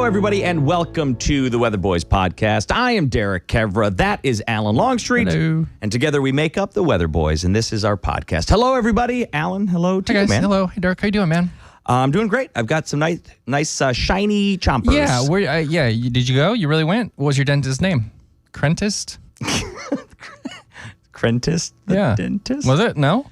Hello, everybody, and welcome to the Weatherboys podcast. I am Derek Kevra. That is Alan Longstreet. Hello. And together we make up the Weatherboys, and this is our podcast. Hello, everybody. Alan, hello to Hey you, guys, man. hello. Hey, Derek, how you doing, man? I'm doing great. I've got some nice shiny chompers. Yeah, did you go? You really went? What was your dentist's name? Crentist? Crentist? The Yeah. dentist? Was it? No?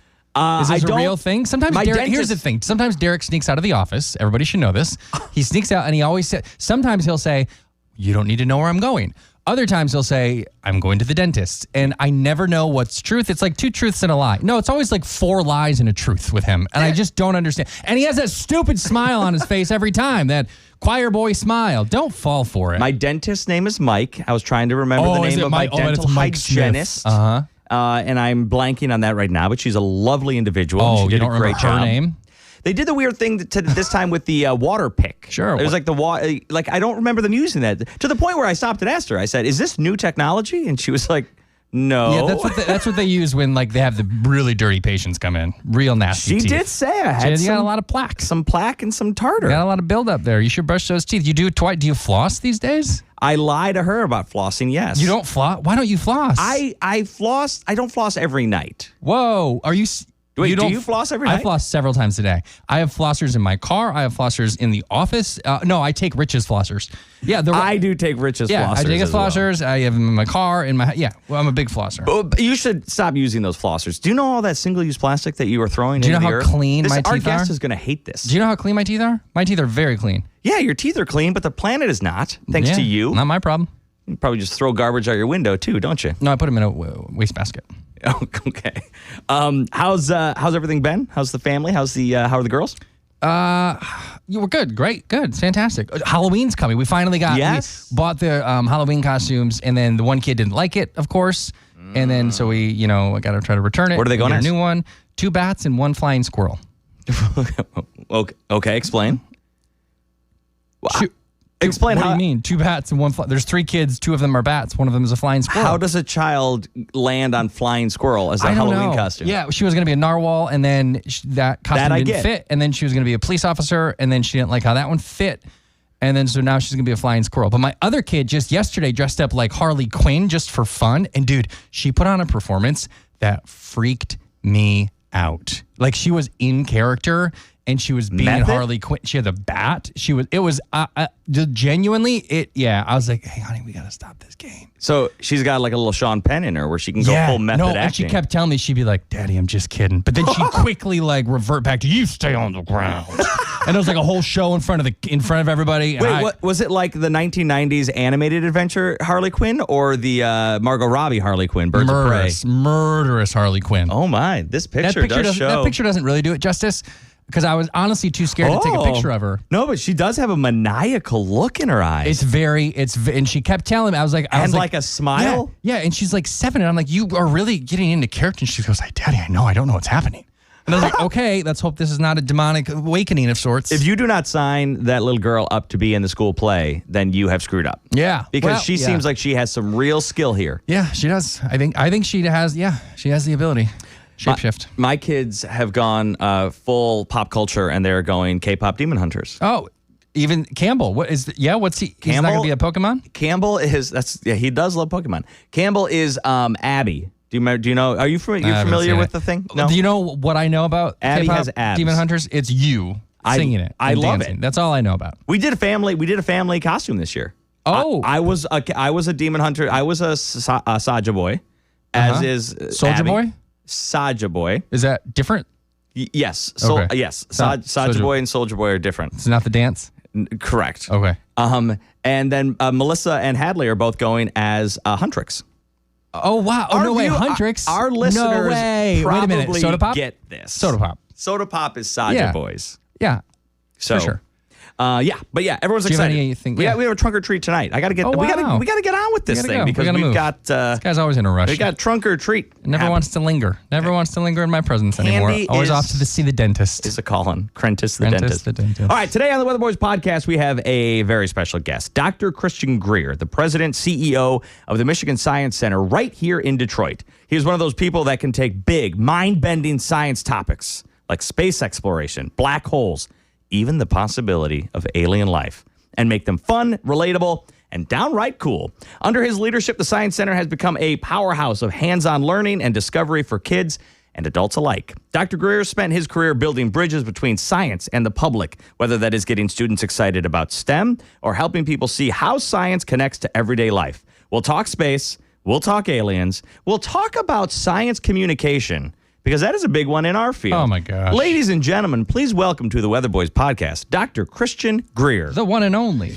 Is this a real thing? Sometimes my Derek, here's dentist- the thing. Sometimes Derek sneaks out of the office. Everybody should know this. He sneaks out and he always says, sometimes he'll say, you don't need to know where I'm going. Other times he'll say, I'm going to the dentist. And I never know what's truth. It's like two truths and a lie. No, it's always like four lies and a truth with him. And I just don't understand. And he has that stupid smile on his face every time, that choir boy smile. Don't fall for it. My dentist's name is Mike. I was trying to remember the name of my dental hygienist. Uh-huh. And I'm blanking on that right now, but she's a lovely individual. Oh, she did you don't a great remember her job. name? They did the weird thing this time with the water pick. Sure. It was like I don't remember them using that, to the point where I stopped and asked her. I said, "Is this new technology?" And she was like, "No." Yeah, that's what they use when like they have the really dirty patients come in, real nasty She teeth. did say I had You got a lot of plaque. some plaque and some tartar. You got a lot of buildup there. You should brush those teeth. You do it twice. Do you floss these days? I lie to her about flossing. Yes, You don't floss. Why don't you floss? I floss. I don't floss every night. Whoa. Are you? Wait, don't do you floss every I night? floss several times a day. I have flossers in my car. I have flossers in the office. No, I take Rich's flossers. Yeah, I do take Rich's flossers. I take his as well. flossers. I have them in my car. Well, I'm a big flosser. But you should stop using those flossers. Do you know all that single-use plastic that you are throwing Do you into know the how earth? clean my Our teeth guest are? is going to hate this. Do you know how clean my teeth are? My teeth are very clean. Yeah, your teeth are clean, but the planet is not, thanks Yeah, to you. Not my problem. You probably just throw garbage out your window, too, don't you? No, I put them in a wastebasket. Oh, okay. How's everything been? How's the family? How are the girls? You were good, great, good, fantastic. Halloween's coming. We finally got. Yes. We bought the Halloween costumes, and then the one kid didn't like it, of course, and then so we, I got to try to return it. Where do they go get next? A new one. 2 bats and 1 flying squirrel. Okay, explain. Shoot. Explain What how. do you mean? 2 bats and 1 There's 3 kids. 2 of them are bats. 1 of them is a flying squirrel. How does a child land on flying squirrel as a I don't Halloween know. costume? Yeah, she was going to be a narwhal, and then that costume I didn't get. fit, and then she was going to be a police officer, and then she didn't like how that one fit, and then so now she's going to be a flying squirrel. But my other kid just yesterday dressed up like Harley Quinn just for fun, and dude, she put on a performance that freaked me out. Like she was in character, and she was being Method? Harley Quinn. She had the bat. It was genuinely. I was like, hey, honey, we got to stop this game. So she's got like a little Sean Penn in her where she can go full method acting. And she kept telling me, she'd be like, Daddy, I'm just kidding. But then she'd quickly like revert back to, you stay on the ground. And it was like a whole show in front of everybody. And Wait, what was it, like the 1990s animated adventure Harley Quinn or the Margot Robbie Harley Quinn, Birds of Prey? Murderous Harley Quinn. Oh my, this picture does show. That picture doesn't really do it justice, because I was honestly too scared to take a picture of her. No, but she does have a maniacal look in her eyes. And she kept telling me, I was like a smile? Yeah, and she's like 7, and I'm like, you are really getting into character. And she goes, like, Daddy, I don't know what's happening. And I was like, okay, let's hope this is not a demonic awakening of sorts. If you do not sign that little girl up to be in the school play, then you have screwed up. Yeah. Because she seems like she has some real skill here. Yeah, she does. I think she has the ability. Shapeshift. My kids have gone full pop culture, and they're going K-pop Demon Hunters. Oh, even Campbell. What's he? He's not going to be a Pokemon? Campbell he does love Pokemon. Campbell is Abby. Do you know? Are you familiar with the thing? No. Do you know what I know about Abby K-pop has abs. Demon Hunters? It's you singing it. I and love dancing. it. That's all I know about. We did a family costume this year. Oh. I was a Demon Hunter. I was a Saja boy, as is Soldier Abby. Boy? Saja boy. Is that different? Yes. Okay. Yes. Saja Saja boy and Soldier boy are different. It's not the dance? Correct. Okay. And then Melissa and Hadley are both going as Huntrix. Oh, wow. Oh, no way. Huntrix? Our listeners no way. probably Wait a minute. Soda Pop? get this. Soda Pop. Soda Pop is Saja Yeah. boys. Yeah. So, for sure. Everyone's Do you have excited. anything- We yeah. have a trunk or treat tonight. We got to get on with this We gotta thing go. because We gotta we've move. got This guy's always in a rush. we got trunk or treat. Never happening. wants to linger. Never wants to linger in my presence anymore. Candy Always is- off to see the dentist. Is a call-in. Crentis the Crentis dentist. the dentist. All right, today on the Weatherboys podcast, we have a very special guest, Dr. Christian Greer, the president, CEO of the Michigan Science Center right here in Detroit. He's one of those people that can take big, mind-bending science topics like space exploration, black holes, even the possibility of alien life, and make them fun, relatable, and downright cool. Under his leadership, the Science Center has become a powerhouse of hands-on learning and discovery for kids and adults alike. Dr. Greer spent his career building bridges between science and the public, whether that is getting students excited about STEM or helping people see how science connects to everyday life. We'll talk space, we'll talk aliens, we'll talk about science communication, because that is a big one in our field. Oh, my gosh. Ladies and gentlemen, please welcome to the Weatherboys podcast, Dr. Christian Greer. The one and only.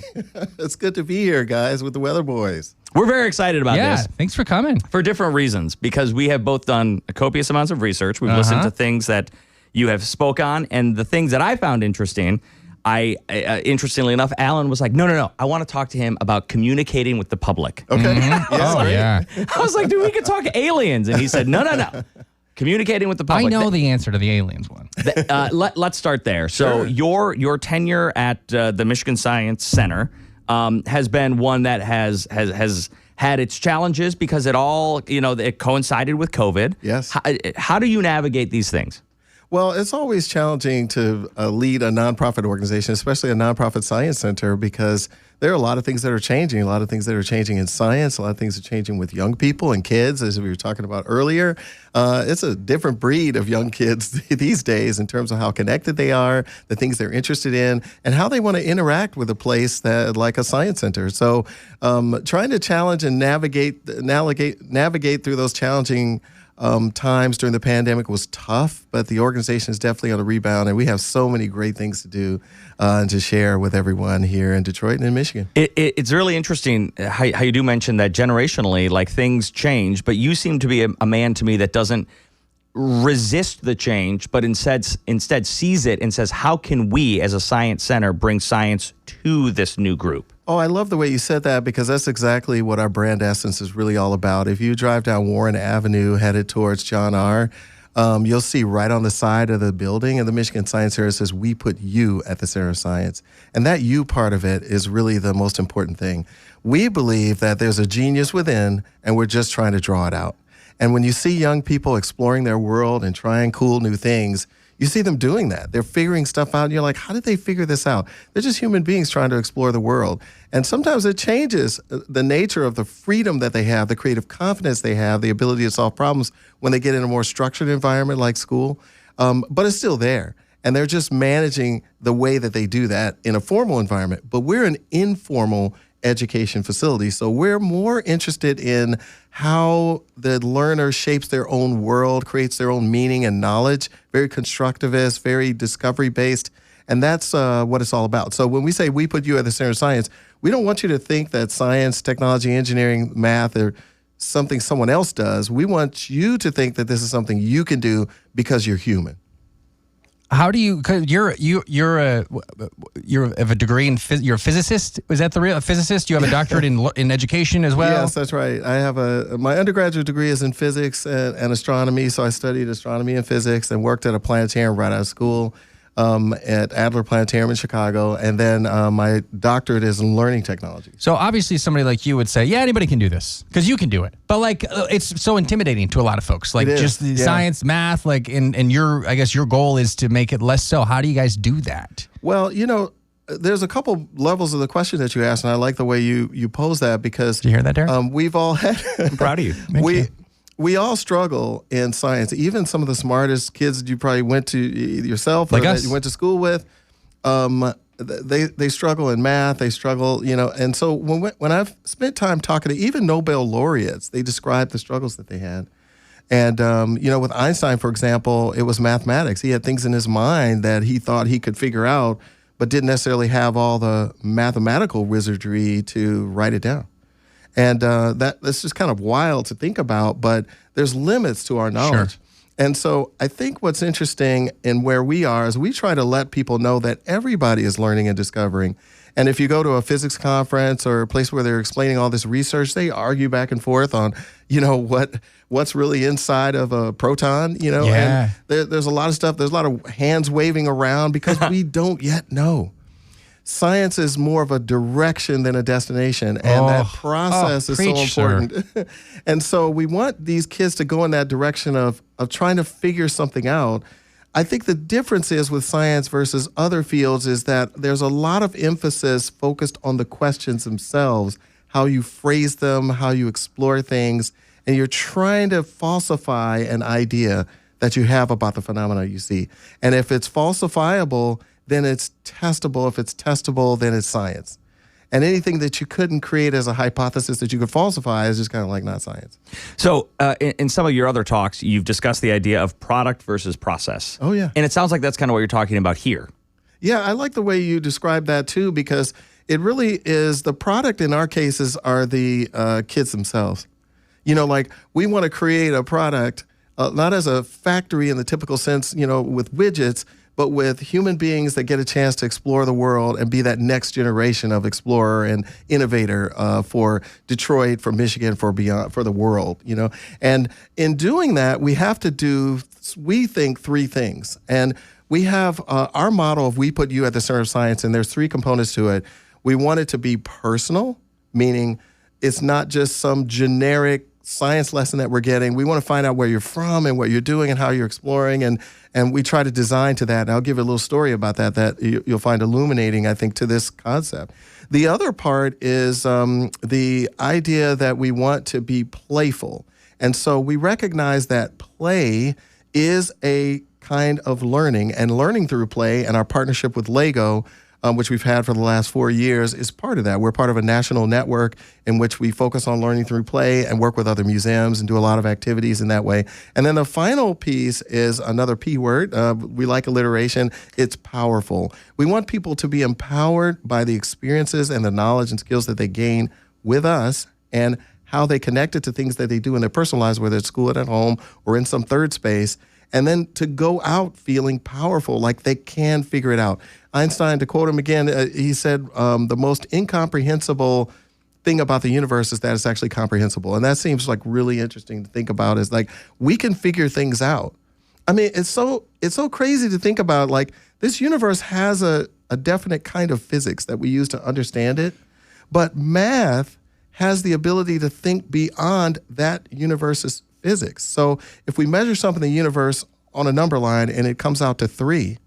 It's good to be here, guys, with the Weatherboys. We're very excited about this. Thanks for coming. For different reasons, because we have both done copious amounts of research. We've listened to things that you have spoke on, and the things that I found interesting, interestingly enough, Alan was like, no, I want to talk to him about communicating with the public. Okay. Yeah. I was like, dude, we could talk aliens. And he said, no. Communicating with the I public. know the answer to the aliens one. Let's start there. So your tenure at the Michigan Science Center has been one that has had its challenges because it coincided with COVID. Yes. How do you navigate these things? Well, it's always challenging to lead a nonprofit organization, especially a nonprofit science center, because there are a lot of things that are changing. A lot of things that are changing in science. A lot of things are changing with young people and kids, as we were talking about earlier. It's a different breed of young kids these days in terms of how connected they are, the things they're interested in, and how they want to interact with a place that like a science center. So trying to challenge and navigate through those challenging times during the pandemic was tough, but the organization is definitely on a rebound, and we have so many great things to do and to share with everyone here in Detroit and in Michigan. It's really interesting how you do mention that generationally, like things change, but you seem to be a man to me that doesn't resist the change, but instead sees it and says, how can we as a science center bring science to this new group? Oh, I love the way you said that, because that's exactly what our brand essence is really all about. If you drive down Warren Avenue headed towards John R., you'll see right on the side of the building of the Michigan Science Center, it says, "We put you at the center of science." And that you part of it is really the most important thing. We believe that there's a genius within, and we're just trying to draw it out. And when you see young people exploring their world and trying cool new things, you see them doing that. They're figuring stuff out, and you're like, how did they figure this out? They're just human beings trying to explore the world. And sometimes it changes the nature of the freedom that they have, the creative confidence they have, the ability to solve problems when they get in a more structured environment like school. But it's still there. And they're just managing the way that they do that in a formal environment. But we're an informal education facility, so we're more interested in how the learner shapes their own world, creates their own meaning and knowledge, very constructivist, very discovery-based, and that's what it's all about. So when we say we put you at the center of science, we don't want you to think that science, technology, engineering, math are something someone else does. We want you to think that this is something you can do because you're human. How do you? Cause you have a degree in you're a physicist. Is that the real physicist? You have a doctorate in education as well. Yes, that's right. I have my undergraduate degree is in physics and astronomy. So I studied astronomy and physics and worked at a planetarium right out of school at Adler Planetarium in Chicago. And then my doctorate is in learning technology. So obviously somebody like you would say, yeah, anybody can do this because you can do it. But like, it's so intimidating to a lot of folks, like just the science, math, like, and I guess your goal is to make it less so. How do you guys do that? Well, there's a couple levels of the question that you asked, and I like the way you pose that, because did you hear that, Derek? We've all had. I'm proud of you. We all struggle in science. Even some of the smartest kids that you probably went to yourself, like or us, that you went to school with, they struggle in math. They struggle, And so when I've spent time talking to even Nobel laureates, they describe the struggles that they had. And with Einstein, for example, it was mathematics. He had things in his mind that he thought he could figure out, but didn't necessarily have all the mathematical wizardry to write it down. And that's just kind of wild to think about, but there's limits to our knowledge. Sure. And so I think what's interesting in where we are is we try to let people know that everybody is learning and discovering. And if you go to a physics conference or a place where they're explaining all this research, they argue back and forth on, what's really inside of a proton, Yeah. And there's a lot of stuff, there's a lot of hands waving around because we don't yet know. Science is more of a direction than a destination, and that process is so important. And so we want these kids to go in that direction of trying to figure something out. I think the difference is with science versus other fields is that there's a lot of emphasis focused on the questions themselves, how you phrase them, how you explore things, and you're trying to falsify an idea that you have about the phenomena you see. And if it's falsifiable, then it's testable. If it's testable, then it's science. And anything that you couldn't create as a hypothesis that you could falsify is just kind of like not science. So in some of your other talks, you've discussed the idea of product versus process. Oh, yeah. And it sounds like that's kind of what you're talking about here. Yeah, I like the way you describe that too, because it really is the product in our cases are the kids themselves. You know, like we want to create a product, not as a factory in the typical sense, you know, with widgets, but with human beings that get a chance to explore the world and be that next generation of explorer and innovator for Detroit, for Michigan, for beyond, for the world, you know. And in doing that, we have to do, we think, three things. And we have our model of we put you at the center of science, and there's three components to it. We want it to be personal, meaning it's not just some generic science lesson that we're getting. We want to find out where you're from and what you're doing and how you're exploring, and we try to design to that. And I'll give you a little story about that you'll find illuminating, I think, to this concept. The other part is the idea that we want to be playful. And so we recognize that play is a kind of learning, and learning through play, and our partnership with Lego, which we've had for the last 4 years, is part of that. We're part of a national network in which we focus on learning through play and work with other museums and do a lot of activities in that way. And then the final piece is another P word. We like alliteration. It's powerful. We want people to be empowered by the experiences and the knowledge and skills that they gain with us, and how they connect it to things that they do in their personal lives, whether it's school, at home, or in some third space. And then to go out feeling powerful, like they can figure it out. Einstein, to quote him again, he said, the most incomprehensible thing about the universe is that it's actually comprehensible. And that seems like really interesting to think about, is like we can figure things out. I mean, it's so crazy to think about, like this universe has a definite kind of physics that we use to understand it, but math has the ability to think beyond that universe's physics. So if we measure something in the universe on a number line and it comes out to 3,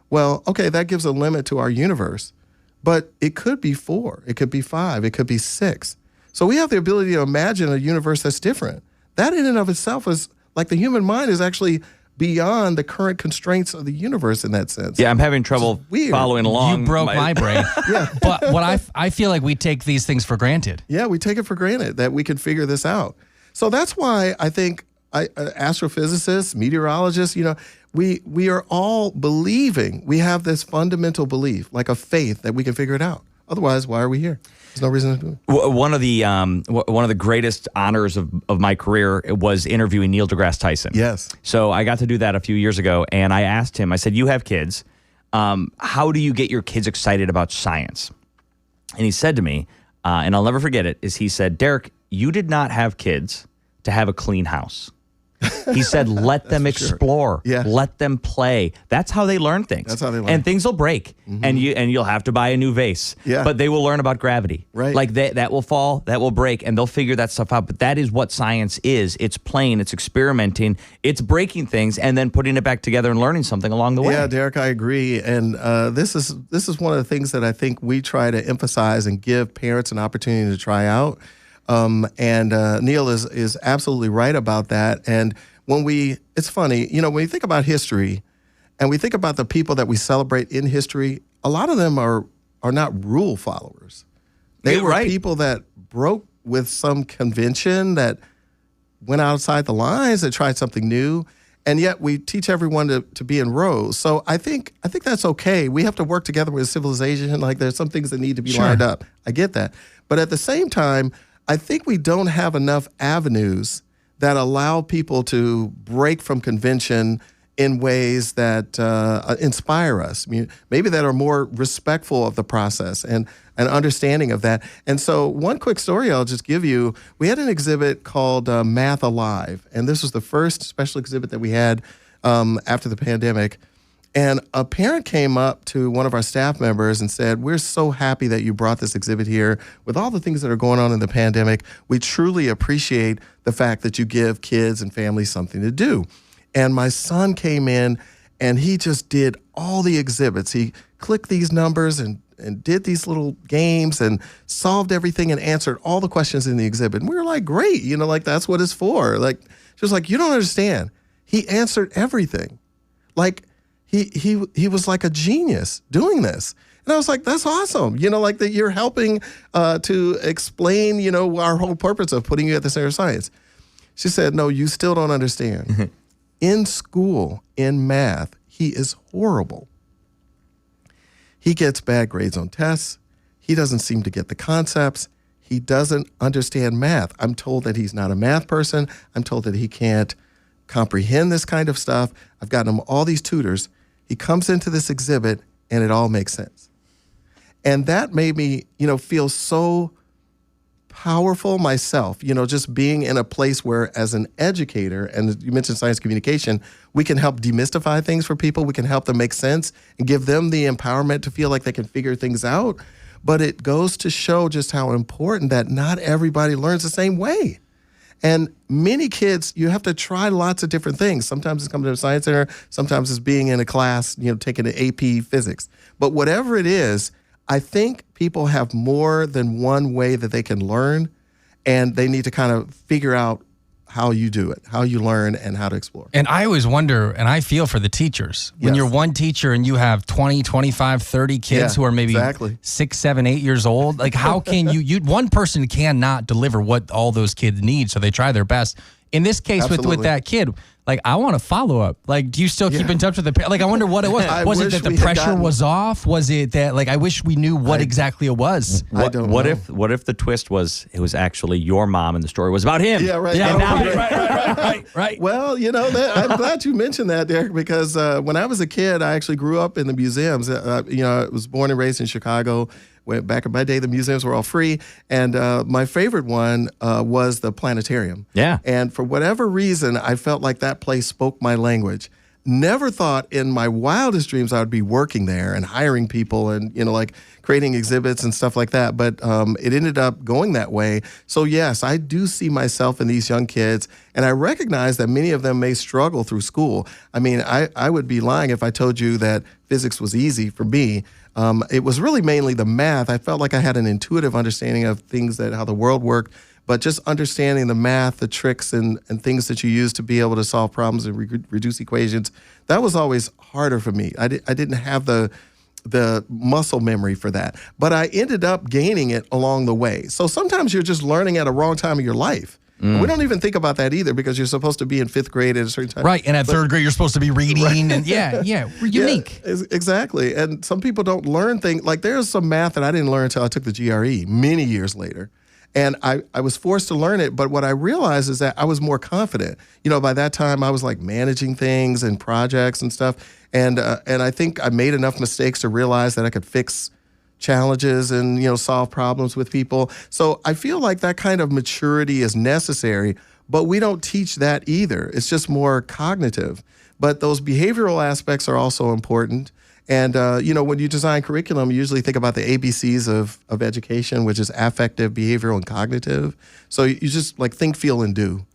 well, okay, that gives a limit to our universe, but it could be 4, it could be 5, it could be 6. So we have the ability to imagine a universe that's different. That in and of itself is like the human mind is actually beyond the current constraints of the universe in that sense. Yeah, I'm having trouble following along. You broke my brain. Yeah. But what I feel like we take these things for granted. Yeah, we take it for granted that we can figure this out. So that's why I think astrophysicists, meteorologists, you know, we are all believing, we have this fundamental belief, like a faith that we can figure it out. Otherwise, why are we here? There's no reason to do it. One of the greatest honors of my career was interviewing Neil deGrasse Tyson. Yes. So I got to do that a few years ago, and I asked him, I said, you have kids. How do you get your kids excited about science? And he said to me, and I'll never forget it, is he said, Derek, you did not have kids to have a clean house. He said, let them explore. Sure. Yeah. Let them play. That's how they learn things. That's how they learn. And things will break, and you'll have to buy a new vase. Yeah. But they will learn about gravity. Right. Like that will fall, that will break, and they'll figure that stuff out. But that is what science is. It's playing, it's experimenting, it's breaking things, and then putting it back together and learning something along the way. Yeah, Derek, I agree. And this is one of the things that I think we try to emphasize and give parents an opportunity to try out. And Neil is absolutely right about that. And it's funny, you know, when you think about history and we think about the people that we celebrate in history, a lot of them are not rule followers. They were people that broke with some convention, that went outside the lines, that tried something new. And yet we teach everyone to be in rows. So I think that's okay. We have to work together with civilization. Like there's some things that need to be lined up. I get that. But at the same time, I think we don't have enough avenues that allow people to break from convention in ways that inspire us. I mean, maybe that are more respectful of the process and an understanding of that. And so one quick story I'll just give you, we had an exhibit called Math Alive. And this was the first special exhibit that we had after the pandemic. And a parent came up to one of our staff members and said, we're so happy that you brought this exhibit here. With all the things that are going on in the pandemic, we truly appreciate the fact that you give kids and families something to do. And my son came in And he just did all the exhibits. He clicked these numbers and did these little games and solved everything and answered all the questions in the exhibit. And we were like, great, like that's what it's for. Like, she was like, you don't understand. He answered everything. Like he was like a genius doing this. And I was like, that's awesome. Like that you're helping to explain, our whole purpose of putting you at the center of science. She said, no, you still don't understand. In school, in math, he is horrible. He gets bad grades on tests. He doesn't seem to get the concepts. He doesn't understand math. I'm told that he's not a math person. I'm told that he can't comprehend this kind of stuff. I've gotten him all these tutors. He comes into this exhibit and it all makes sense. And that made me, feel so powerful myself, just being in a place where as an educator, and you mentioned science communication, we can help demystify things for people. We can help them make sense and give them the empowerment to feel like they can figure things out. But it goes to show just how important that not everybody learns the same way. And many kids, you have to try lots of different things. Sometimes it's coming to a science center. Sometimes it's being in a class, taking an AP physics. But whatever it is, I think people have more than one way that they can learn, and they need to kind of figure out how you do it, how you learn, and how to explore. And I always wonder, and I feel for the teachers. When you're one teacher and you have 20, 25, 30 kids who are maybe 6, 7, 8 years old, like how can you one person cannot deliver what all those kids need, so they try their best. In this case, with that kid, like, I want to follow up. Like, do you still keep in touch with the parent? Like, I wonder what it was. Was it that the pressure was off? Was it that, like, I wish we knew what exactly it was? I don't know. What if the twist was it was actually your mom and the story was about him? Yeah, right. Yeah, right. Well, I'm glad you mentioned that, Derek, because when I was a kid, I actually grew up in the museums. I was born and raised in Chicago. Back in my day, the museums were all free. And my favorite one was the planetarium. Yeah. And for whatever reason, I felt like that place spoke my language. Never thought in my wildest dreams I would be working there and hiring people and, like creating exhibits and stuff like that. But it ended up going that way. So, yes, I do see myself in these young kids. And I recognize that many of them may struggle through school. I mean, I would be lying if I told you that physics was easy for me. It was really mainly the math. I felt like I had an intuitive understanding of things, how the world worked, but just understanding the math, the tricks, and things that you use to be able to solve problems and reduce equations, that was always harder for me. I didn't have the muscle memory for that, but I ended up gaining it along the way. So sometimes you're just learning at a wrong time of your life. We don't even think about that either because you're supposed to be in 5th grade at a certain time. Right, and at 3rd grade, you're supposed to be reading. Right. And we're unique. Yeah, exactly. And some people don't learn things. Like there's some math that I didn't learn until I took the GRE many years later. And I was forced to learn it. But what I realized is that I was more confident. By that time, I was like managing things and projects and stuff. And I think I made enough mistakes to realize that I could fix challenges and solve problems with people. So I feel like that kind of maturity is necessary, but we don't teach that either. It's just more cognitive. But those behavioral aspects are also important. And when you design curriculum, you usually think about the ABCs of education, which is affective, behavioral, and cognitive. So you just like think, feel, and do.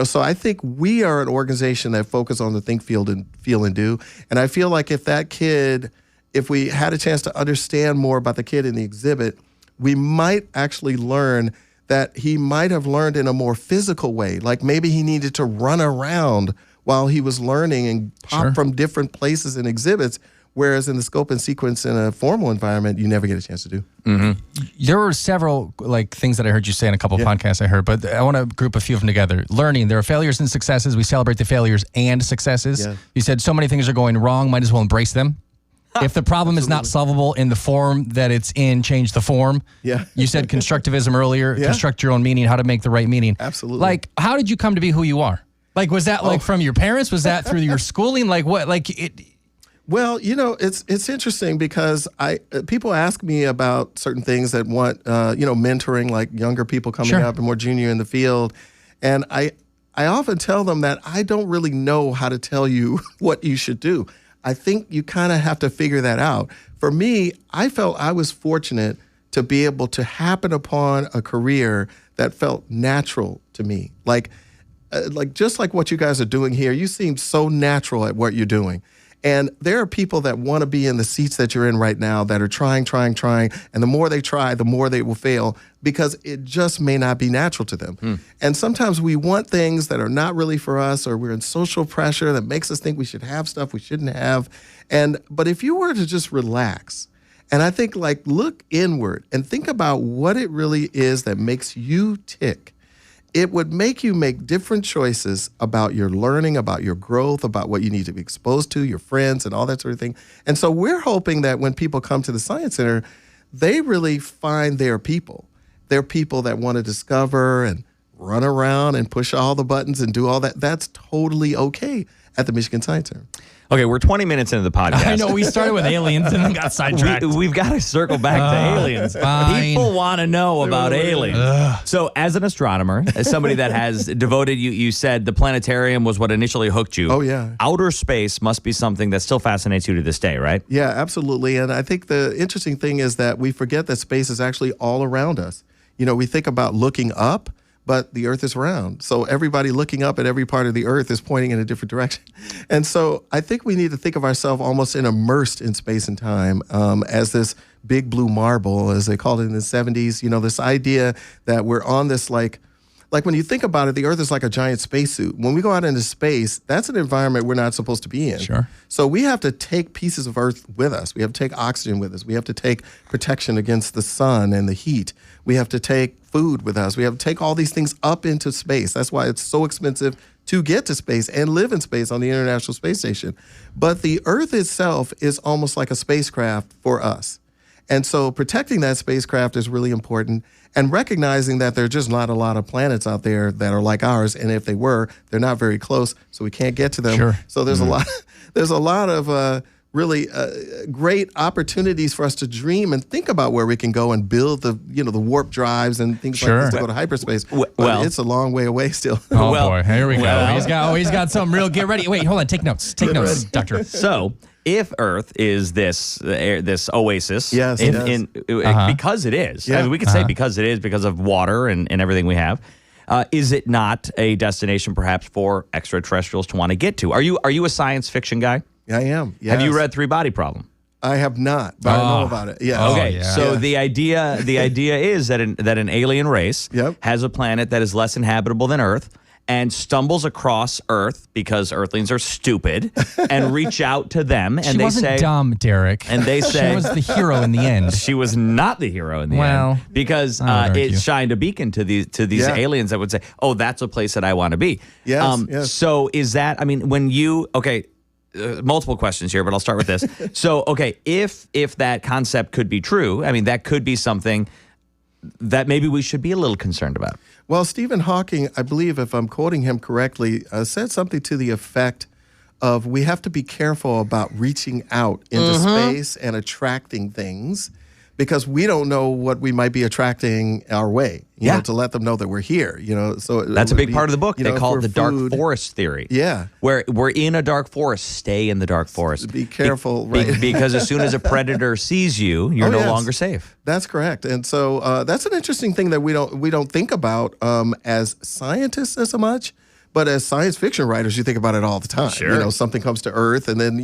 So I think we are an organization that focuses on the think, feel, and do. And I feel like if we had a chance to understand more about the kid in the exhibit, we might actually learn that he might have learned in a more physical way. Like maybe he needed to run around while he was learning and pop from different places and exhibits, whereas in the scope and sequence in a formal environment, you never get a chance to do. Mm-hmm. There were several things that I heard you say in a couple of podcasts I heard, but I want to group a few of them together. Learning, there are failures and successes. We celebrate the failures and successes. Yeah. You said so many things are going wrong, might as well embrace them. If the problem is not solvable in the form that it's in, change the form. Yeah. You said constructivism earlier, construct your own meaning, how to make the right meaning. Absolutely. Like, how did you come to be who you are? Like, was that from your parents? Was that through your schooling? Like what, Well, it's interesting because people ask me about certain things that want, mentoring, like younger people coming up and more junior in the field. And I often tell them that I don't really know how to tell you what you should do. I think you kind of have to figure that out. For me, I felt I was fortunate to be able to happen upon a career that felt natural to me. Like just like what you guys are doing here, you seem so natural at what you're doing. And there are people that want to be in the seats that you're in right now that are trying. And the more they try, the more they will fail because it just may not be natural to them. And sometimes we want things that are not really for us, or we're in social pressure that makes us think we should have stuff we shouldn't have. But if you were to just relax, and I think look inward and think about what it really is that makes you tick, it would make you make different choices about your learning, about your growth, about what you need to be exposed to, your friends, and all that sort of thing. And so we're hoping that when people come to the Science Center, they really find their people. They're people that want to discover and run around and push all the buttons and do all that. That's totally okay at the Michigan Science Center. Okay, we're 20 minutes into the podcast. I know we started with aliens and then got sidetracked. We've got to circle back to aliens. Fine. People want to know about aliens. So as an astronomer, as somebody that has devoted, you said the planetarium was what initially hooked you. Oh, yeah. Outer space must be something that still fascinates you to this day, right? Yeah, absolutely. And I think the interesting thing is that we forget that space is actually all around us. We think about looking up, but the Earth is round. So everybody looking up at every part of the Earth is pointing in a different direction. And so I think we need to think of ourselves almost immersed in space and time as this big blue marble, as they called it in the 70s. This idea that we're on this like when you think about it, the Earth is like a giant spacesuit. When we go out into space, that's an environment we're not supposed to be in. Sure. So we have to take pieces of Earth with us. We have to take oxygen with us. We have to take protection against the sun and the heat. We have to take food with us. We have to take all these things up into space. That's why it's so expensive to get to space and live in space on the International Space Station. But the Earth itself is almost like a spacecraft for us. And so protecting that spacecraft is really important, and recognizing that there are just not a lot of planets out there that are like ours, and if they were, they're not very close, so we can't get to them. Sure. So there's a lot of really great opportunities for us to dream and think about where we can go and build the warp drives and things like this to go to hyperspace. But it's a long way away still. Oh boy, here we go. He's got something real. Get ready. Wait, hold on. Take notes, Doctor. So if Earth is this oasis, yes, because it is, I mean, we could say because it is, because of water and everything we have, is it not a destination perhaps for extraterrestrials to want to get to? Are you a science fiction guy? I am. Yes. Have you read Three Body Problem? I have not, but I know about it. Yeah. Okay. So the idea is that an alien race has a planet that is less inhabitable than Earth, and stumbles across Earth because Earthlings are stupid, and reach out to them, and she wasn't dumb, Derek. And they say she was the hero in the end. She was not the hero in the end because it shined a beacon to these aliens that would say, "Oh, that's a place that I want to be." Yes. So is that? I mean, when you multiple questions here, but I'll start with this. So, if that concept could be true, I mean, that could be something that maybe we should be a little concerned about. Well, Stephen Hawking, I believe, if I'm quoting him correctly, said something to the effect of we have to be careful about reaching out into space and attracting things, because we don't know what we might be attracting our way, you know, to let them know that we're here, So that's a big part of the book. They call it the dark forest theory. Yeah. Where we're in a dark forest, stay in the dark forest. Be careful, right? Because as soon as a predator sees you, you're no longer safe. That's correct. And so that's an interesting thing that we don't think about as scientists as much. But as science fiction writers, you think about it all the time. Sure. Something comes to Earth, and then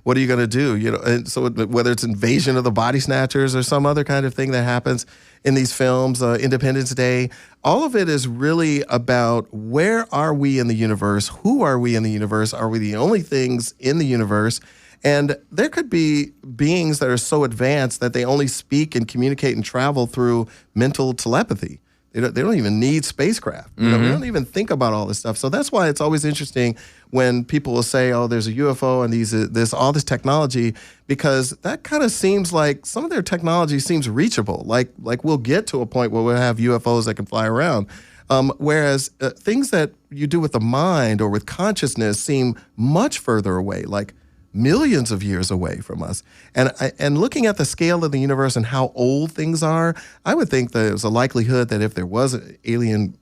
what are you going to do? And so whether it's Invasion of the Body Snatchers or some other kind of thing that happens in these films, Independence Day, all of it is really about where are we in the universe? Who are we in the universe? Are we the only things in the universe? And there could be beings that are so advanced that they only speak and communicate and travel through mental telepathy. They don't even need spacecraft. We don't even think about all this stuff. So that's why it's always interesting when people will say, "Oh, there's a UFO and there's all this technology," because that kind of seems like some of their technology seems reachable. Like we'll get to a point where we'll have UFOs that can fly around. Whereas things that you do with the mind or with consciousness seem much further away, like millions of years away from us. And looking at the scale of the universe and how old things are, I would think there's a likelihood that if there was alien,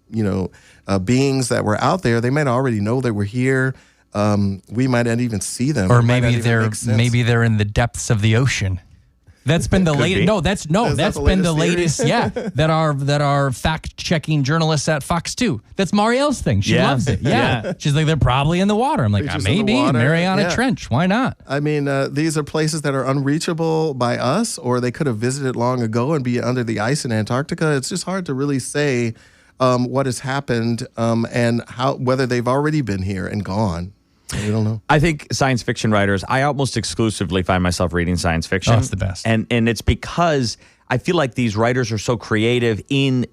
beings that were out there, they might already know that we're here. We might not even see them. Or maybe they're in the depths of the ocean. That's been the Could latest. be. No, that's the been the latest latest. Yeah, that are fact checking journalists at Fox 2. That's Marielle's thing. She Yeah. loves it. Yeah. Yeah. She's like, they're probably in the water. I'm like, Creatures in the maybe water. Mariana Yeah. Trench. Why not? I mean, these are places that are unreachable by us, or they could have visited long ago and be under the ice in Antarctica. It's just hard to really say what has happened and whether they've already been here and gone. We don't know. I think science fiction writers, I almost exclusively find myself reading science fiction. Oh, it's the best. And it's because I feel like these writers are so creative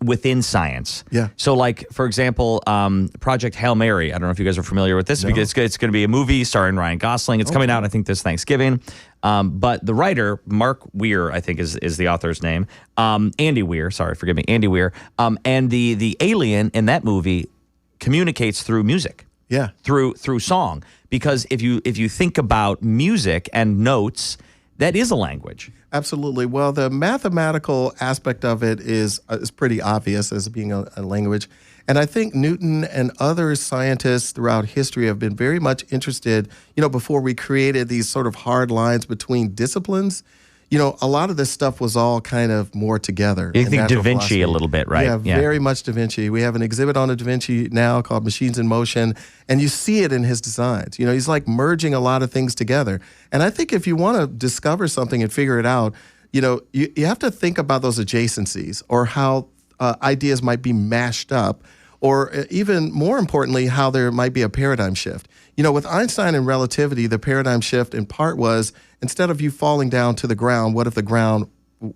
within science. Yeah. So like, for example, Project Hail Mary. I don't know if you guys are familiar with this. No. Because it's going to be a movie starring Ryan Gosling. It's coming out, I think, this Thanksgiving. But the writer, Mark Weir, I think is the author's name. Andy Weir, sorry, forgive me, Andy Weir. And the alien in that movie communicates through music. Yeah. Through song, because if you think about music and notes, that is a language. Absolutely. Well, the mathematical aspect of it is pretty obvious as being a language. And I think Newton and other scientists throughout history have been very much interested, before we created these sort of hard lines between disciplines. A lot of this stuff was all kind of more together. You in think Da natural Vinci philosophy. a little bit, right? Yeah, very much Da Vinci. We have an exhibit on Da Vinci now called Machines in Motion, and you see it in his designs. He's like merging a lot of things together. And I think if you want to discover something and figure it out, you have to think about those adjacencies or how ideas might be mashed up, or even more importantly, how there might be a paradigm shift. With Einstein and relativity, the paradigm shift in part was, instead of you falling down to the ground, what if the ground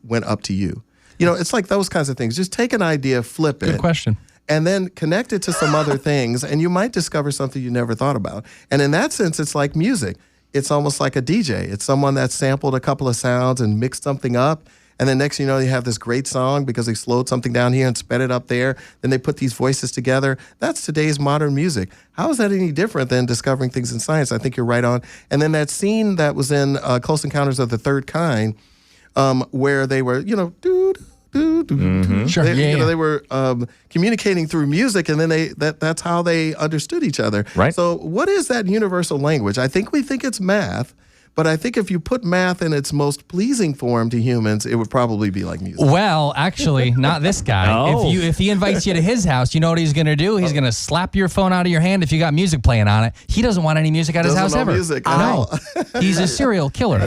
went up to you? It's like those kinds of things. Just take an idea, flip it. Good question. And then connect it to some other things, and you might discover something you never thought about. And in that sense, it's like music. It's almost like a DJ. It's someone that sampled a couple of sounds and mixed something up. And then next thing you know, you have this great song because they slowed something down here and sped it up there. Then they put these voices together. That's today's modern music. How is that any different than discovering things in science? I think you're right on. And then that scene that was in Close Encounters of the Third Kind, where they were, Sure. They were communicating through music, and then that's how they understood each other. Right. So what is that universal language? I think we think it's math. But I think if you put math in its most pleasing form to humans, it would probably be like music. Well, actually, not this guy. Oh. If he invites you to his house, you know what he's going to do? He's going to slap your phone out of your hand if you got music playing on it. He doesn't want any music at his house Doesn't know ever. music. No, he's a serial killer.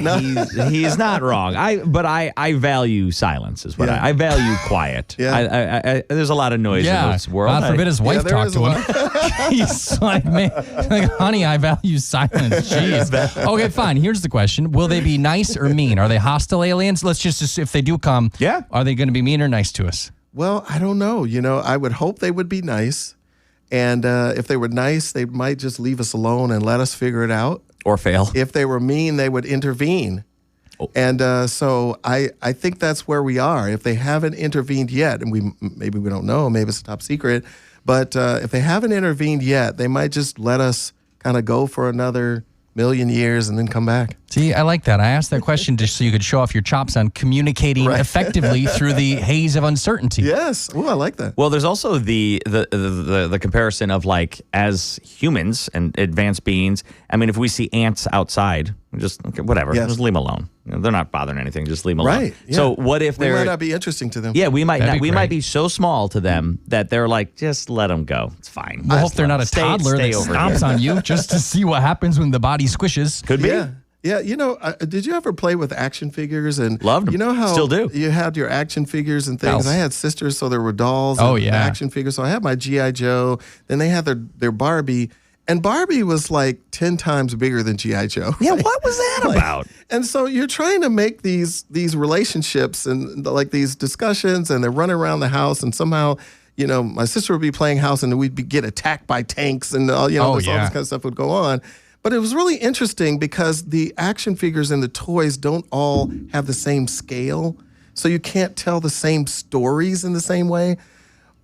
He's not wrong. I value silence is what Yeah. I value quiet. Yeah. I there's a lot of noise in this world. God forbid his wife there talk is to a him. He's like, man, like, honey, I value silence. Jeez. Okay, fine. Here's the question: will they be nice or mean? Are they hostile aliens? Let's just, if they do come, Yeah. are they going to be mean or nice to us? Well, I don't know. I would hope they would be nice. And if they were nice, they might just leave us alone and let us figure it out. Or fail. If they were mean, they would intervene. Oh. And so I think that's where we are. If they haven't intervened yet, and maybe we don't know, maybe it's a top secret, but if they haven't intervened yet, they might just let us kind of go for another million years and then come back. See, I like that. I asked that question just so you could show off your chops on communicating effectively through the haze of uncertainty. Yes. Oh, I like that. Well, there's also the comparison of like as humans and advanced beings. I mean, if we see ants outside, just okay, whatever, Yes. just leave them alone. They're not bothering anything. Just leave them alone. Right. Yeah. So what if We they're might not be interesting to them. Yeah, we might That'd not. be We might great. be so small to them that they're like, just let them go. It's fine. We'll hope Just they're let not a 'em toddler stay that over stomps here. on you just to see what happens when the body squishes. Could be. Yeah. Yeah, did you ever play with action figures? And Loved 'em. You know how Still do. you had your action figures and things. Dolls. I had sisters, so there were dolls. Oh, and yeah. action figures. So I had my GI Joe. Then they had their Barbie, and Barbie was like 10 times bigger than GI Joe. Yeah, what was that about? And so you're trying to make these relationships and like these discussions, and they're running around the house, and somehow, my sister would be playing house, and we'd get attacked by tanks, and all this kind of stuff would go on. But it was really interesting because the action figures and the toys don't all have the same scale, so you can't tell the same stories in the same way.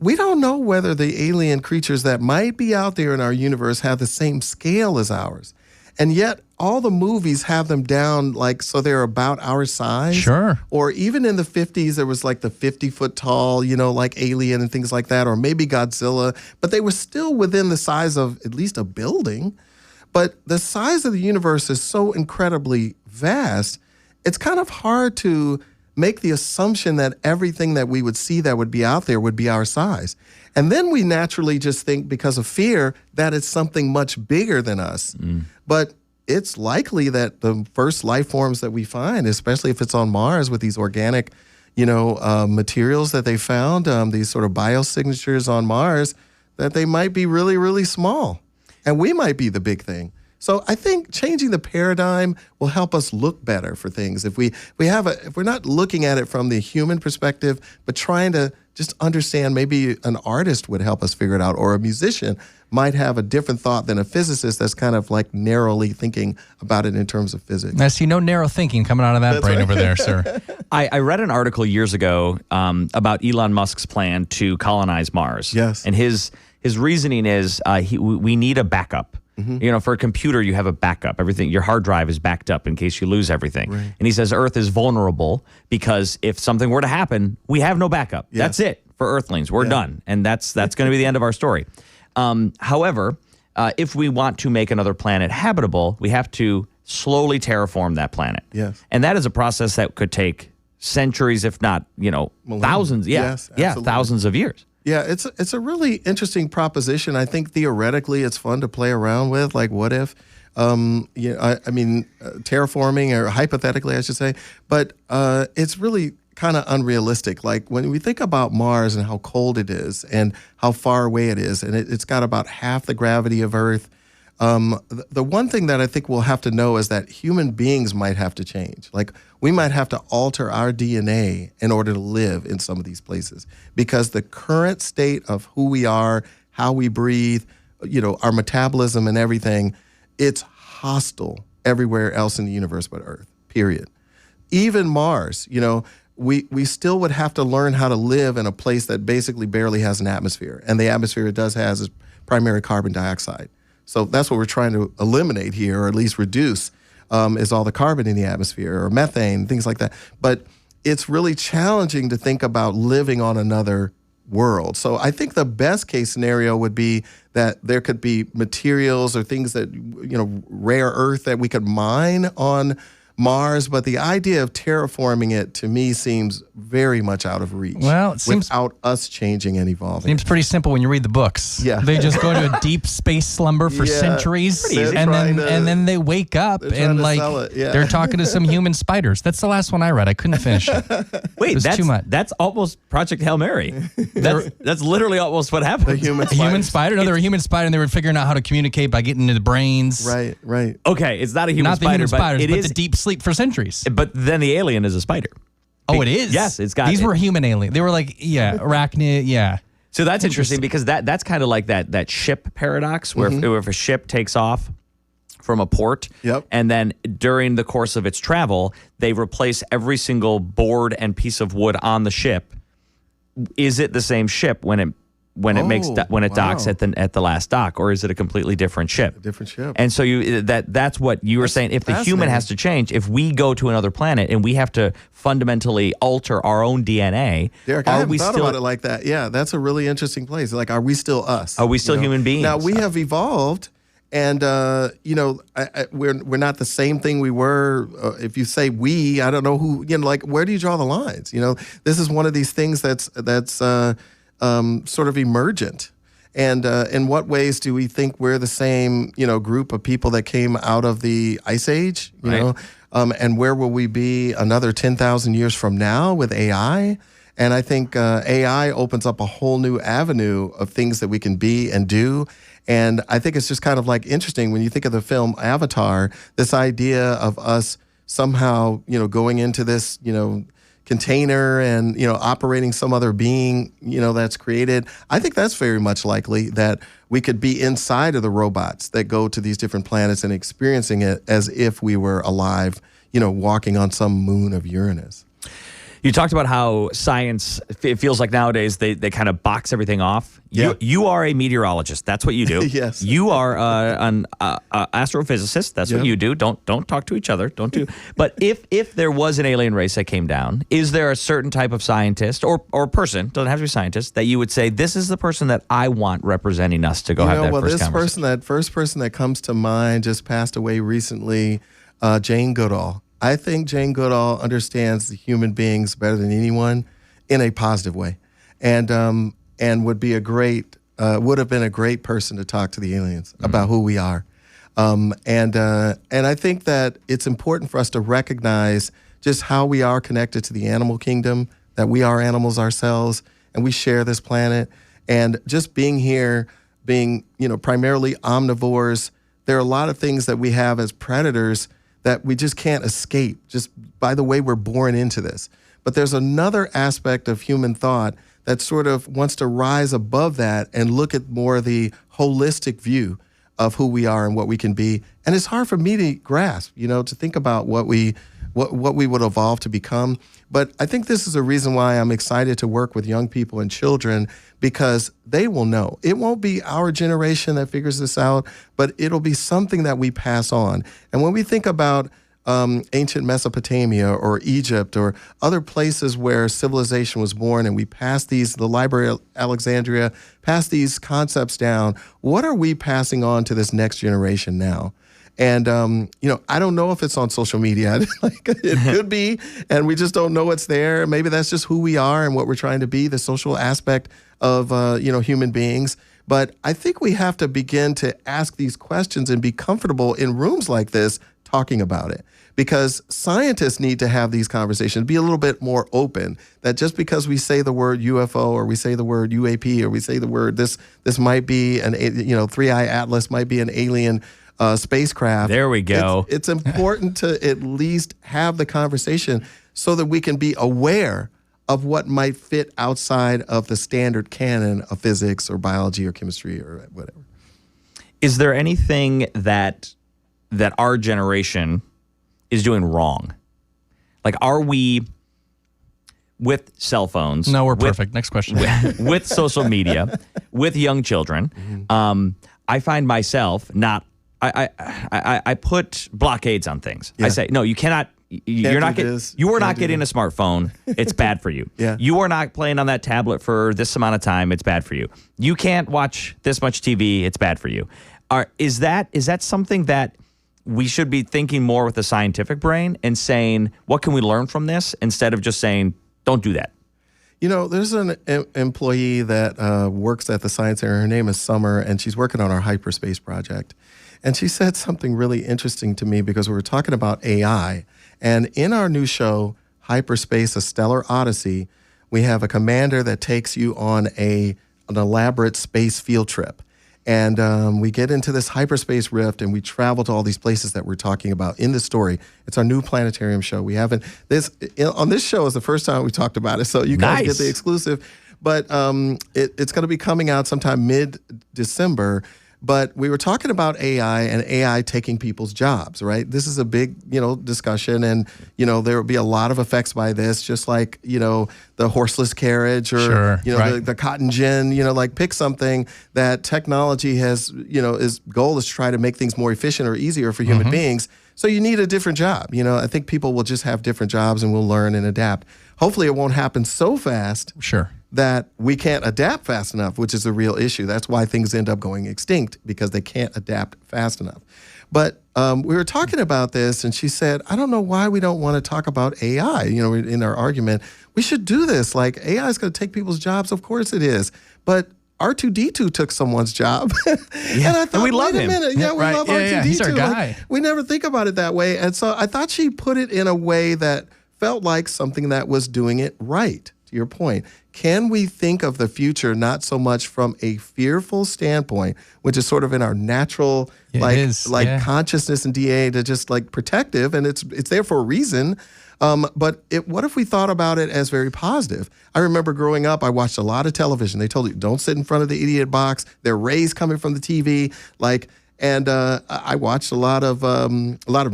We don't know whether the alien creatures that might be out there in our universe have the same scale as ours. And yet all the movies have them down so they're about our size. Sure. Or even in the 50s, there was like the 50-foot tall, like Alien and things like that, or maybe Godzilla. But they were still within the size of at least a building. But the size of the universe is so incredibly vast. it's kind of hard to make the assumption that everything that we would see that would be out there would be our size. And then we naturally just think, because of fear, that it's something much bigger than us. But it's likely that the first life forms that we find, especially if it's on Mars with these organic, materials that they found, these sort of biosignatures on Mars, that they might be really, really small. And we might be the big thing. So I think changing the paradigm will help us look better for things. If we're not looking at it from the human perspective, but trying to just understand, maybe an artist would help us figure it out, or a musician might have a different thought than a physicist that's kind of like narrowly thinking about it in terms of physics. I see no narrow thinking coming out of that brain over there, sir. I read an article years ago about Elon Musk's plan to colonize Mars. Yes. And his reasoning is we need a backup. For a computer, you have a backup. Everything, your hard drive is backed up in case you lose everything. Right. And he says Earth is vulnerable because if something were to happen, we have no backup. Yes. That's it for Earthlings. We're done. And that's going to be the end of our story. However, if we want to make another planet habitable, we have to slowly terraform that planet. Yes. And that is a process that could take centuries, if not, thousands. Yes, thousands of years. Yeah, it's a really interesting proposition. I think theoretically it's fun to play around with. Like, what if, terraforming, or hypothetically, I should say. But it's really kind of unrealistic. Like, when we think about Mars and how cold it is and how far away it is, and it's got about half the gravity of Earth. The one thing that I think we'll have to know is that human beings might have to change. Like, we might have to alter our DNA in order to live in some of these places, because the current state of who we are, how we breathe, our metabolism and everything, it's hostile everywhere else in the universe but Earth, period. Even Mars, we still would have to learn how to live in a place that basically barely has an atmosphere. And the atmosphere it does has is primary carbon dioxide. So that's what we're trying to eliminate here, or at least reduce, is all the carbon in the atmosphere, or methane, things like that. But it's really challenging to think about living on another world. So I think the best case scenario would be that there could be materials or things that, rare earth that we could mine on Mars, but the idea of terraforming it, to me, seems very much out of reach. Well, it seems without us changing and evolving. Seems pretty simple when you read the books. Yeah. They just go into a deep space slumber for centuries, and then they wake up and they're talking to some human spiders. That's the last one I read. I couldn't finish it. Wait, that's too much. That's almost Project Hail Mary. That's literally almost what happened. The human A human spider? No, they were a human spider, and they were figuring out how to communicate by getting into the brains. Right. Okay, it's not a human Not spider, the human spiders, but but it is the deep sleep for centuries. But then the alien is a spider. Oh, it is? Yes, it's got These were human alien. They were like, arachnid, yeah. So that's interesting because that's kind of like that ship paradox where if a ship takes off from a port, and then during the course of its travel, they replace every single board and piece of wood on the ship. Is it the same ship when it docks at the last dock, or is it a completely different ship? A different ship. And so that's what you were saying. If the human has to change, if we go to another planet and we have to fundamentally alter our own DNA, Derek, I haven't thought about it like that. Yeah, that's a really interesting place. Like, are we still us? Are we still human beings? Now, we have evolved, and we're not the same thing we were. If you say we, I don't know who. Where do you draw the lines? This is one of these things that's sort of emergent. And in what ways do we think we're the same, group of people that came out of the Ice Age? You know, and where will we be another 10,000 years from now with AI? And I think AI opens up a whole new avenue of things that we can be and do. And I think it's just kind of like interesting when you think of the film Avatar, this idea of us somehow, going into this, container and, operating some other being, that's created. I think that's very much likely that we could be inside of the robots that go to these different planets and experiencing it as if we were alive, walking on some moon of Uranus. You talked about how science, it feels like nowadays they kind of box everything off. You are a meteorologist. That's what you do. Yes. You are an astrophysicist. That's what you do. Don't talk to each other. Don't do. But if there was an alien race that came down, is there a certain type of scientist or person, doesn't have to be scientist, that you would say, this is the person that I want representing us to go have that first conversation? That first person that comes to mind just passed away recently, Jane Goodall. I think Jane Goodall understands the human beings better than anyone in a positive way, and would have been a great person to talk to the aliens about who we are. And I think that it's important for us to recognize just how we are connected to the animal kingdom, that we are animals ourselves, and we share this planet. And just being here, being, primarily omnivores, there are a lot of things that we have as predators that we just can't escape just by the way we're born into this. But there's another aspect of human thought that sort of wants to rise above that and look at more the holistic view of who we are and what we can be. And it's hard for me to grasp, to think about what we would evolve to become. But I think this is a reason why I'm excited to work with young people and children, because they will know. It won't be our generation that figures this out, but it'll be something that we pass on. And when we think about ancient Mesopotamia or Egypt or other places where civilization was born, and we pass the Library of Alexandria, pass these concepts down, what are we passing on to this next generation now? And, I don't know if it's on social media. It could be, and we just don't know it's there. Maybe that's just who we are and what we're trying to be, the social aspect of, human beings. But I think we have to begin to ask these questions and be comfortable in rooms like this talking about it. Because scientists need to have these conversations, be a little bit more open, that just because we say the word UFO or we say the word UAP or we say the word this might be an, 3-Eye Atlas might be an alien spacecraft. There we go. It's important to at least have the conversation so that we can be aware of what might fit outside of the standard canon of physics or biology or chemistry or whatever. Is there anything that our generation is doing wrong? Like, are we, with cell phones? No, we're perfect. Next question. With social media, with young children, I find myself not. I put blockades on things. Yeah. I say, no, you cannot. You are not getting a smartphone. It's bad for you. Yeah. You are not playing on that tablet for this amount of time. It's bad for you. You can't watch this much TV. It's bad for you. Is that something that we should be thinking more with the scientific brain and saying, what can we learn from this, instead of just saying, don't do that? There's an employee that works at the Science Center. Her name is Summer, and she's working on our hyperspace project. And she said something really interesting to me, because we were talking about AI. And in our new show, Hyperspace, A Stellar Odyssey, we have a commander that takes you on an elaborate space field trip. And we get into this hyperspace rift, and we travel to all these places that we're talking about in the story. It's our new planetarium show. We haven't on this show is the first time we talked about it, so you guys get the exclusive. But it's going to be coming out sometime mid-December. But we were talking about AI and AI taking people's jobs, right? This is a big, discussion, and, there will be a lot of effects by this, just like, the horseless carriage or, the cotton gin, pick something that technology has, its goal is to try to make things more efficient or easier for human beings. So you need a different job. I think people will just have different jobs, and we'll learn and adapt. Hopefully it won't happen so fast. Sure. That we can't adapt fast enough, which is a real issue. That's why things end up going extinct, because they can't adapt fast enough. But we were talking about this, and she said, I don't know why we don't want to talk about AI. In our argument, we should do this. Like, AI is going to take people's jobs. Of course it is. But R2-D2 took someone's job. And I thought, we love him. Wait a minute. Yeah, we love R2-D2. Yeah, he's our guy. We never think about it that way. And so I thought she put it in a way that felt like something that was doing it right. To your point, can we think of the future not so much from a fearful standpoint, which is sort of in our natural consciousness and DNA, to just like protective, and it's there for a reason. But what if we thought about it as very positive? I remember growing up, I watched a lot of television. They told you, don't sit in front of the idiot box. There are rays coming from the TV, And I watched a lot of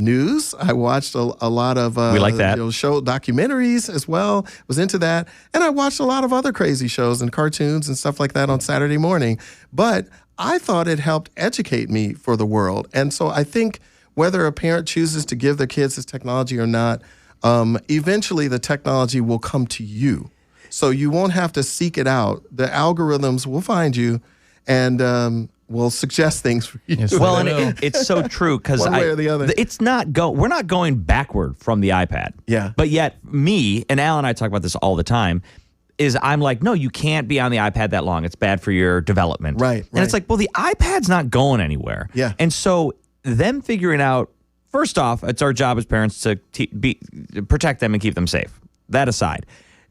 news. I watched a lot of we like that. Show documentaries as well. Was into that, and I watched a lot of other crazy shows and cartoons and stuff like that on Saturday morning. But I thought it helped educate me for the world, and so I think whether a parent chooses to give their kids this technology or not, eventually the technology will come to you, so you won't have to seek it out. The algorithms will find you. And will suggest things for you. Yes, Well, and will. it's so true because One way or the other. It's not we're not going backward from the iPad. Yeah. But yet, me and Al and I talk about this all the time. Is I'm like, no, you can't be on the iPad that long. It's bad for your development. Right, And it's like, well, the iPad's not going anywhere. Yeah. And so them figuring out, first off, it's our job as parents to protect them and keep them safe. That aside,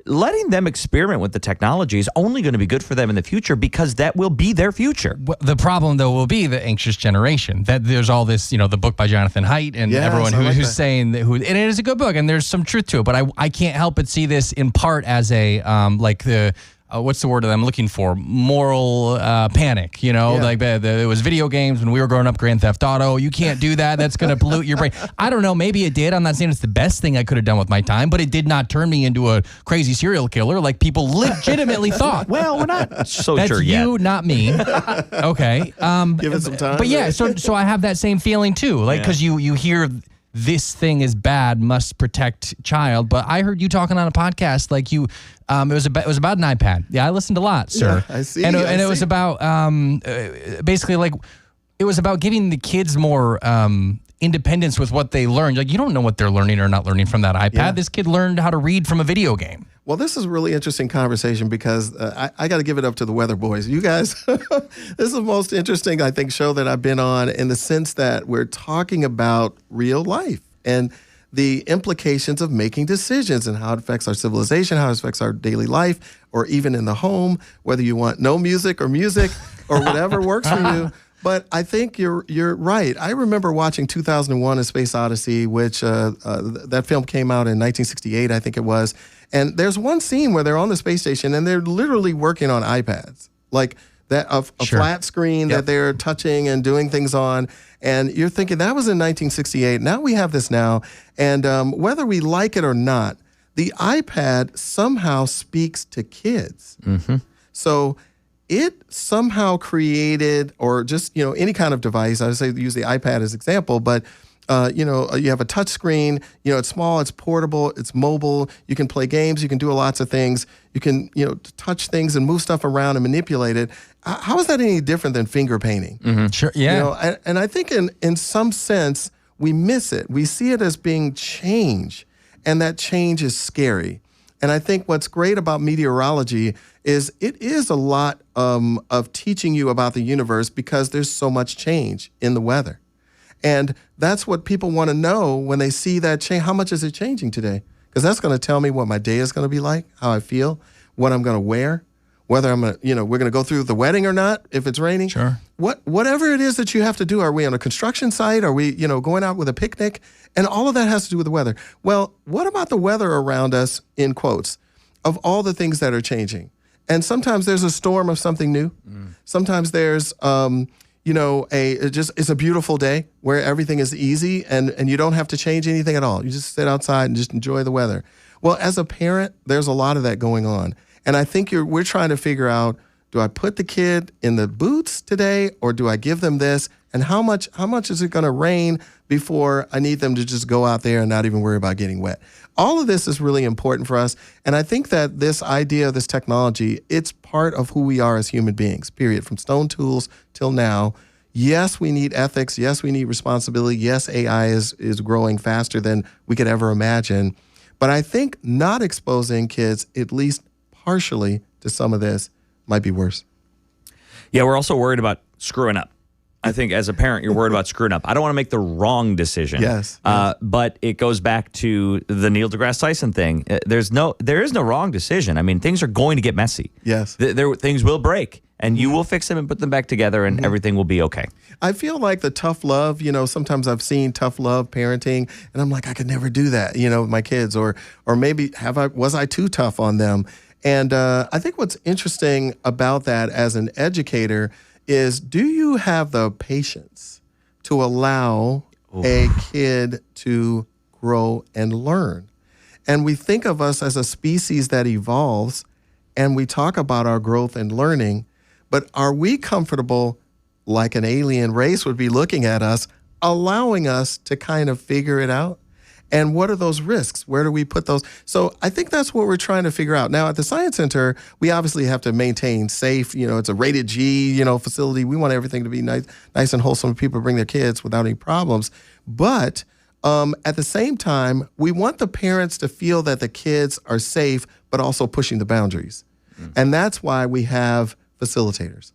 letting them experiment with the technology is only going to be good for them in the future because that will be their future. The problem, though, will be the anxious generation. That there's all this, the book by Jonathan Haidt and Yes, everyone I like who's that. saying and it is a good book and there's some truth to it. But I can't help but see this in part as a what's the word that I'm looking for? Moral panic. Like it was video games when we were growing up, Grand Theft Auto. You can't do that. That's going to pollute your brain. I don't know. Maybe it did. I'm not saying it's the best thing I could have done with my time, but it did not turn me into a crazy serial killer like people legitimately thought. Well, we're not so That's sure yet. you, not me. Okay. Give it some time. But yeah, so I have that same feeling too. Like, because you hear this thing is bad, must protect child. But I heard you talking on a podcast, like it was about an iPad. Yeah, I listened a lot, sir. Yeah, I see. And I it was see. about basically like it was about giving the kids more independence with what they learned. Like, you don't know what they're learning or not learning from that iPad. Yeah. This kid learned how to read from a video game. Well, this is a really interesting conversation because I got to give it up to the Weatherboys. You guys, this is the most interesting, I think, show that I've been on in the sense that we're talking about real life and the implications of making decisions and how it affects our civilization, how it affects our daily life, or even in the home, whether you want no music or whatever works for you. But I think you're right. I remember watching 2001: A Space Odyssey, which that film came out in 1968, I think it was. And there's one scene where they're on the space station and they're literally working on iPads, like that a Sure. flat screen that they're touching and doing things on. And you're thinking that was in 1968. Now we have this now, and whether we like it or not, the iPad somehow speaks to kids. Mm-hmm. So it somehow created, or just, any kind of device, I would say use the iPad as example, but you have a touch screen, it's small, it's portable, it's mobile, you can play games, you can do lots of things, you can, touch things and move stuff around and manipulate it. How is that any different than finger painting? Mm-hmm. Sure, yeah. And I think in some sense, we miss it. We see it as being change, and that change is scary. And I think what's great about meteorology is it is a lot of teaching you about the universe because there's so much change in the weather. And that's what people want to know when they see that change. How much is it changing today? Because that's going to tell me what my day is going to be like, how I feel, what I'm going to wear, whether I'm going to, we're going to go through the wedding or not, if it's raining. Sure. Whatever it is that you have to do. Are we on a construction site? Are we, going out with a picnic? And all of that has to do with the weather. Well, what about the weather around us, in quotes, of all the things that are changing? And sometimes there's a storm of something new. Sometimes there's, it's a beautiful day where everything is easy and you don't have to change anything at all. You just sit outside and just enjoy the weather. Well, as a parent, there's a lot of that going on. And I think we're trying to figure out, do I put the kid in the boots today or do I give them this? And how much is it going to rain before I need them to just go out there and not even worry about getting wet? All of this is really important for us. And I think that this idea of this technology, it's part of who we are as human beings, period, from stone tools till now. Yes, we need ethics. Yes, we need responsibility. Yes, AI is growing faster than we could ever imagine. But I think not exposing kids, at least partially, to some of this might be worse. Yeah, we're also worried about screwing up. I think as a parent, you're worried about screwing up. I don't want to make the wrong decision. Yes. But it goes back to the Neil deGrasse Tyson thing. There is no wrong decision. I mean, things are going to get messy. Yes. Things will break, and you will fix them and put them back together, and everything will be okay. I feel like the tough love, sometimes I've seen tough love parenting, and I'm like, I could never do that, with my kids, or maybe was I too tough on them? And I think what's interesting about that as an educator is, do you have the patience to allow a kid to grow and learn? And we think of us as a species that evolves, and we talk about our growth and learning, but are we comfortable, like an alien race would be looking at us, allowing us to kind of figure it out? And what are those risks? Where do we put those? So I think that's what we're trying to figure out. Now, at the Science Center, we obviously have to maintain safe, it's a rated G, facility. We want everything to be nice and wholesome for people to bring their kids without any problems. But at the same time, we want the parents to feel that the kids are safe, but also pushing the boundaries. And that's why we have facilitators.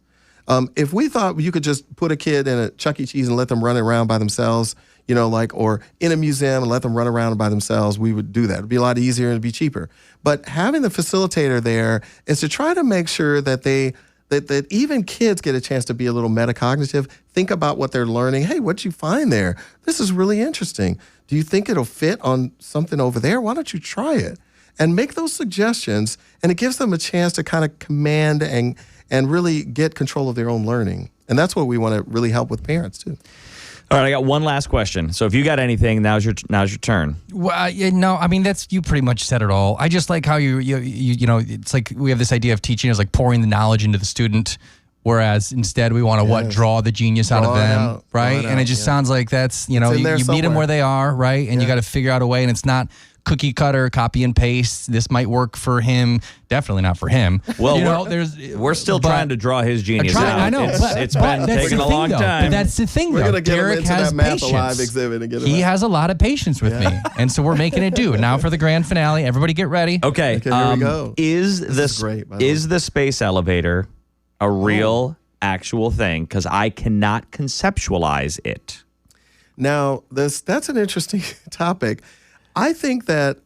If we thought you could just put a kid in a Chuck E. Cheese and let them run around by themselves, or in a museum and let them run around by themselves, we would do that. It'd be a lot easier and it'd be cheaper. But having the facilitator there is to try to make sure that that even kids get a chance to be a little metacognitive, think about what they're learning. Hey, what'd you find there? This is really interesting. Do you think it'll fit on something over there? Why don't you try it? And make those suggestions, and it gives them a chance to kind of command and really get control of their own learning. And that's what we want to really help with parents too. All right, I got one last question. So if you got anything, now's your turn. Well, you pretty much said it all. I just like how you it's like we have this idea of teaching is like pouring the knowledge into the student, whereas instead we want to draw the genius out of them, right? And it just sounds like that's you meet them where they are, right? And you got to figure out a way, and it's not cookie cutter, copy and paste. This might work for him. Definitely not for him. Well, we're still trying to draw his genius out. I know. It's been taking a long time. But that's the thing, We're though. going to get him Derek into has that Math patience. Alive exhibit and get him He out. has a lot of patience with me. And so we're making it do. Now for the grand finale. Everybody get ready. Okay, here we go. Is great, the space elevator a real, actual thing? Because I cannot conceptualize it. Now, that's an interesting topic. I think that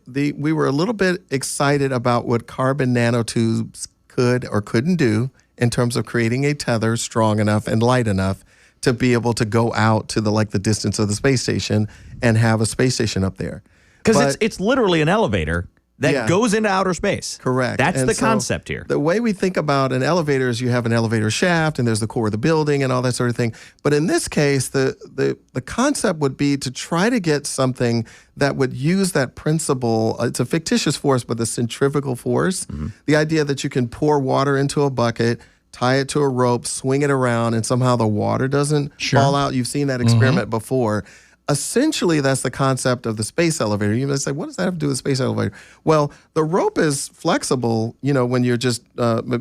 we were a little bit excited about what carbon nanotubes could or couldn't do in terms of creating a tether strong enough and light enough to be able to go out to the distance of the space station and have a space station up there. Because it's literally an elevator that goes into outer space. Correct. That's and the so concept here. The way we think about an elevator is you have an elevator shaft and there's the core of the building and all that sort of thing. But in this case, the concept would be to try to get something that would use that principle. It's a fictitious force, but the centrifugal force. Mm-hmm. The idea that you can pour water into a bucket, tie it to a rope, swing it around, and somehow the water doesn't fall out. You've seen that experiment before. Essentially, that's the concept of the space elevator. You might say, what does that have to do with the space elevator? Well, the rope is flexible, when you're just,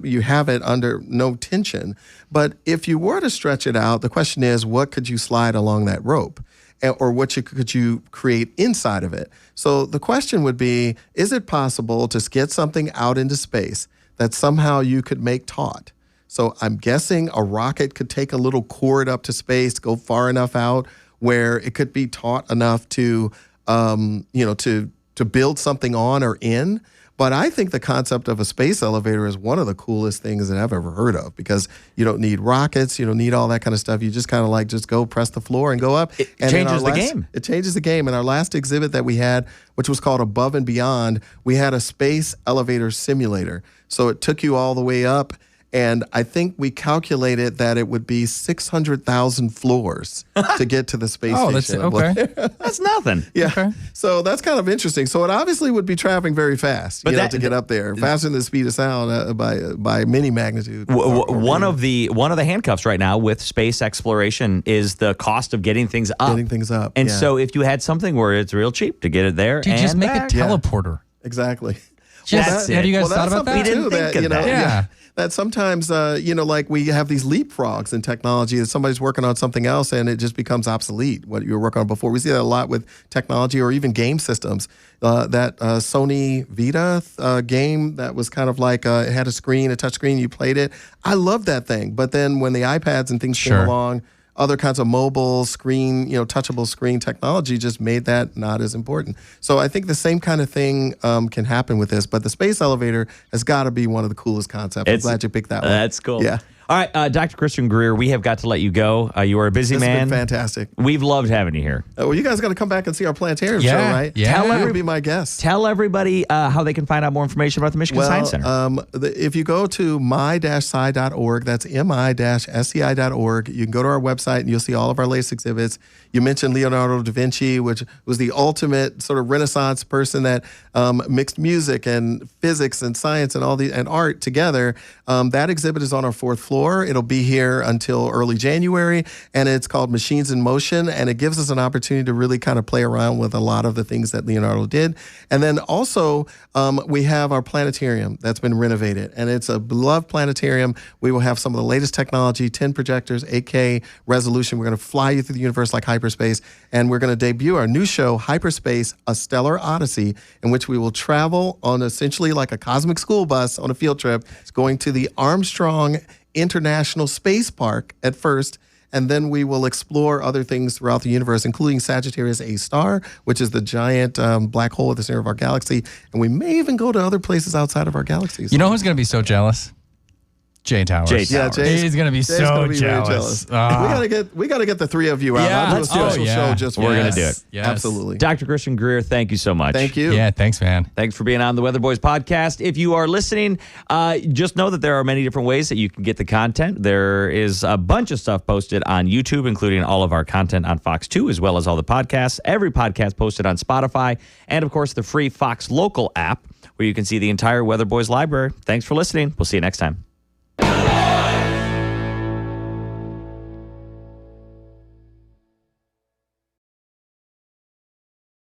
you have it under no tension. But if you were to stretch it out, the question is, what could you slide along that rope? Or what could you create inside of it? So the question would be, is it possible to get something out into space that somehow you could make taut? So I'm guessing a rocket could take a little cord up to space, go far enough out, where it could be taut enough to build something on or in. But I think the concept of a space elevator is one of the coolest things that I've ever heard of, because you don't need rockets, you don't need all that kind of stuff. You just kind of just go press the floor and go up. It changes the game. It changes the game. In our last exhibit that we had, which was called Above and Beyond, we had a space elevator simulator. So it took you all the way up. And I think we calculated that it would be 600,000 floors to get to the space station. Oh, that's okay. That's nothing. Yeah. Okay. So that's kind of interesting. So it obviously would be traveling very fast to get up there, faster than the speed of sound by many magnitude. One of the handcuffs right now with space exploration is the cost of getting things up. And so if you had something where it's real cheap to get it there, Dude, just make back. a teleporter. Exactly. Have you guys thought about that? We didn't think of that. Yeah. That sometimes, we have these leapfrogs in technology that somebody's working on something else and it just becomes obsolete, what you were working on before. We see that a lot with technology or even game systems. That Sony Vita game that was kind of like, it had a touch screen, you played it. I love that thing. But then when the iPads and things came along, other kinds of mobile screen, touchable screen technology just made that not as important. So I think the same kind of thing can happen with this, but the space elevator has got to be one of the coolest concepts. I'm glad you picked that one. That's cool. Yeah. All right, Dr. Christian Greer, we have got to let you go. You are a busy man. This has been fantastic. We've loved having you here. Well, you guys got to come back and see our planetarium show, right? Yeah. You'll be my guest. Tell everybody how they can find out more information about the Michigan Science Center. If you go to my-sci.org, that's mi-sci.org, you can go to our website and you'll see all of our latest exhibits. You mentioned Leonardo da Vinci, which was the ultimate sort of Renaissance person that mixed music and physics and science and and art together. That exhibit is on our 4th floor. Explorer. It'll be here until early January, and it's called Machines in Motion, and it gives us an opportunity to really kind of play around with a lot of the things that Leonardo did. And then also, we have our planetarium that's been renovated, and it's a beloved planetarium. We will have some of the latest technology, 10 projectors, 8K resolution. We're going to fly you through the universe like hyperspace, and we're going to debut our new show, Hyperspace, A Stellar Odyssey, in which we will travel on essentially like a cosmic school bus on a field trip. It's going to the Armstrong International Space Park at first, and then we will explore other things throughout the universe, including Sagittarius A star, which is the giant black hole at the center of our galaxy. And we may even go to other places outside of our galaxies. You know who's going to be so jealous? Jay Towers. Yeah, He's going to be Jay's so gonna be really jealous. We gotta get the three of you out. Yeah. I'll do a special show just for We're you. gonna do it. Yes. Absolutely. Dr. Christian Greer, thank you so much. Thank you. Yeah, thanks, man. Thanks for being on the Weatherboys podcast. If you are listening, just know that there are many different ways that you can get the content. There is a bunch of stuff posted on YouTube, including all of our content on Fox 2, as well as all the podcasts. Every podcast posted on Spotify, and of course, the free Fox Local app, where you can see the entire Weatherboys library. Thanks for listening. We'll see you next time.